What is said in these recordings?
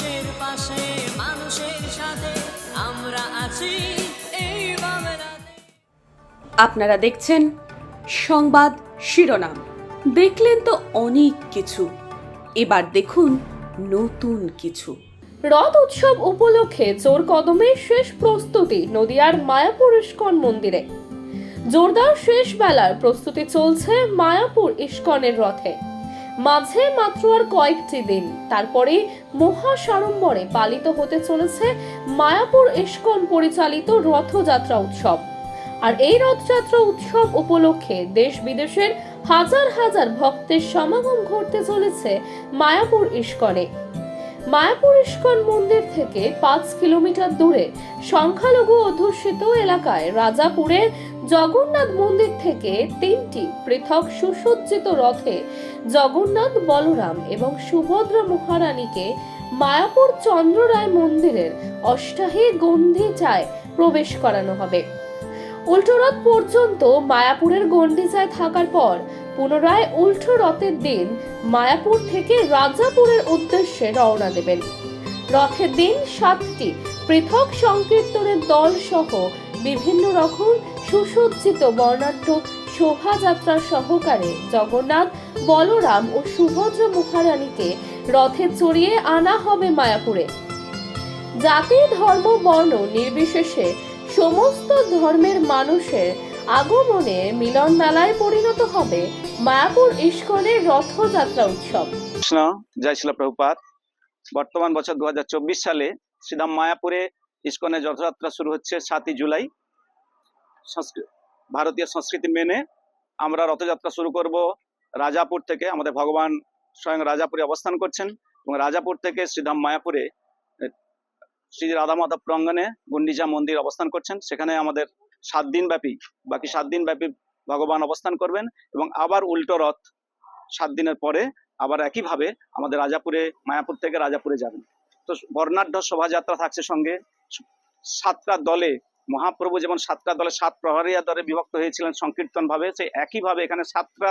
মানুষের পাশে মানুষের সাথে আমরা আছি এই বাংলাতে। আপনারা দেখছেন সংবাদ শিরোনাম। দেখলেন তো অনেক কিছু, এবার দেখুন নতুন কিছু। রথ উৎসব উপলক্ষে জোর কদমে শেষ প্রস্তুতি নদিয়ার মায়াপুর ইস্কন মন্দিরে। জোরদার শেষ বেলার প্রস্তুতি চলছে মায়াপুর ইস্কনের রথে। মাঝে মাত্র আর কয়েকটি দিন, তারপরে মহা সাড়ম্বরে পালিত হতে চলেছে মায়াপুর ইস্কন পরিচালিত রথযাত্রা উৎসব। আর এই রথযাত্রা উৎসব উপলক্ষে দেশ বিদেশের হাজার হাজার ভক্তের সমাগম ঘটতে চলেছে মায়াপুর ইস্কনে। মায়াপুর ইস্কন মন্দির থেকে 5 কিলোমিটার দূরে সংখ্যালঘু অধ্যুষিত এলাকায় রাজাপুরের জগন্নাথ মন্দির থেকে 3টি পৃথক সুসজ্জিত রথে জগন্নাথ, বলরাম এবং সুভদ্রা মহারানীকে মায়াপুর চন্দ্ররায় মন্দিরের অষ্টাহী গন্ডিচায় প্রবেশ করানো হবে। উল্টো রথ পর্যন্ত মায়াপুরের গন্ডিচায় থাকার পর পুনরায় উল্টো রথের দিন মায়াপুর থেকে রাজাপুরের উদ্দেশ্যে রওনা দেবেন। রথের দিন 7টি পৃথক সংকীর্তনের দল সহ বিভিন্ন রকম সুসজ্জিত বর্ণাঢ্য শোভাযাত্রা সহকারে জগন্নাথ, বলরাম ও সুভদ্রা মহারানীকে রথে চড়িয়ে আনা হবে মায়াপুরে। জাতি, ধর্ম, বর্ণ নির্বিশেষে সমস্ত ধর্মের মানুষের আগমনে মিলন মেলায় পরিণত হবে মায়াপুর ইস্কনের রথযাত্রা উৎসব। কৃষ্ণ, জয় শিলা প্রভুপাদ। বর্তমান বছর 2024 সালে শ্রীধাম মায়াপুরে ইস্কনের রথযাত্রা শুরু হচ্ছে 7ই জুলাই। ভারতীয় সংস্কৃতি মেনে আমরা রথযাত্রা শুরু করব রাজাপুর থেকে। আমাদের ভগবান স্বয়ং রাজাপুরে অবস্থান করছেন এবং রাজাপুর থেকে শ্রীধাম মায়াপুরে শ্রী রাধা মাধব প্রাঙ্গণে গুন্ডিচা মন্দির অবস্থান করছেন। সেখানে আমাদের 7 দিন ব্যাপী ভগবান অবস্থান করবেন এবং আবার উল্টো রথ 7 দিনের পরে আবার একইভাবে আমাদের রাজাপুরে, মায়াপুর থেকে রাজাপুরে যাবেন। তো বর্ণাঢ্য শোভাযাত্রা থাকছে সঙ্গে। 7টা দলে মহাপ্রভু যেমন 7টা দলে 7 প্রহরীয়া দলে বিভক্ত হয়েছিলেন সংকীর্তন ভাবে, সেই একইভাবে এখানে 7টা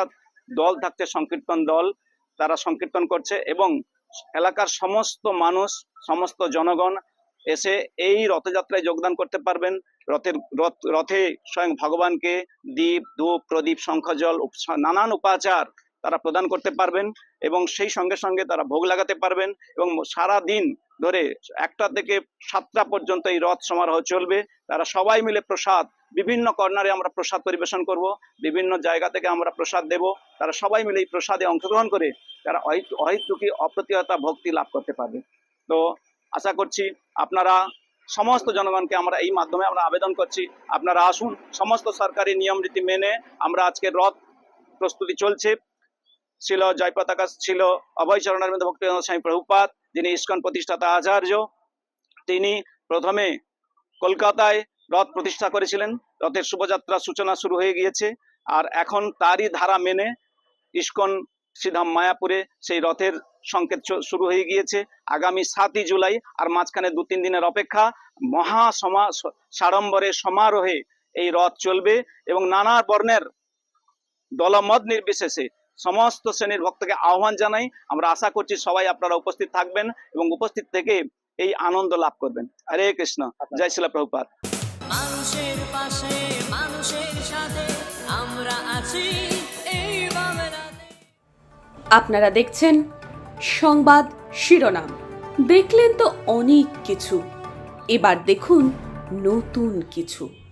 দল থাকছে, সংকীর্তন দল। তারা সংকীর্তন করছে এবং এলাকার সমস্ত মানুষ, সমস্ত জনগণ এসে এই রথযাত্রায় যোগদান করতে পারবেন। রথে স্বয়ং ভগবানকে দীপ, ধূপ, প্রদীপ, শঙ্খজল, নানান উপাচার তারা প্রদান করতে পারবেন এবং সেই সঙ্গে সঙ্গে তারা ভোগ লাগাতে পারবেন এবং সারা দিন ধরে 1টা থেকে 7টা পর্যন্ত এই রথ সমারোহ চলবে। তারা সবাই মিলে প্রসাদ, বিভিন্ন কর্নারে আমরা প্রসাদ পরিবেশন করব, বিভিন্ন জায়গা থেকে আমরা প্রসাদ দেব। তারা সবাই মিলে এই প্রসাদে অংশগ্রহণ করে তারা অহেতুকি অপ্রতিহতা ভক্তি লাভ করতে পারবে। তো আশা করছি আপনারা সমস্ত জনগণকে আমরা এই মাধ্যমে আমরা আবেদন করছি, আপনারা আসুন। সমস্ত সরকারি নিয়ম রীতি মেনে আমরা আজকে রথ প্রস্তুতি চলছে। ছিল জয় পতাকা, ছিল অভয় চরণারবিন্দ ভক্তিবেদান্ত স্বামী প্রভুপাদ, যিনি ইস্কন প্রতিষ্ঠাতা আচার্য। তিনি প্রথমে কলকাতায় রথ প্রতিষ্ঠা করেছিলেন। রথের শুভযাত্রা সূচনা শুরু হয়ে গিয়েছে আর এখন তারই ধারা মেনে ইস্কন শ্রীধাম মায়াপুরে সেই রথের সংকেত শুরু হয়ে গিয়েছে। আগামী 7ই জুলাই, আর মাঝখানে 2-3 দিনের অপেক্ষা। মহা সাড়ম্বরে সমারোহে এই রথ চলবে এবং নানা বর্ণের দলমত নির্বিশেষে সমস্ত শ্রেণীর ভক্তকে আহ্বান জানাই। আমরা আশা করছি সবাই আপনারা উপস্থিত থাকবেন এবং উপস্থিত থেকে এই আনন্দ লাভ করবেন। হরে কৃষ্ণ, জয় শিলা প্রভুপাদ। মানুষের পাশে মানুষের সাথে আমরা আছি এই বাংলাতে। আপনারা দেখছেন সংবাদ শিরোনাম। দেখলেন তো অনেক কিছু, এবার দেখুন নতুন কিছু।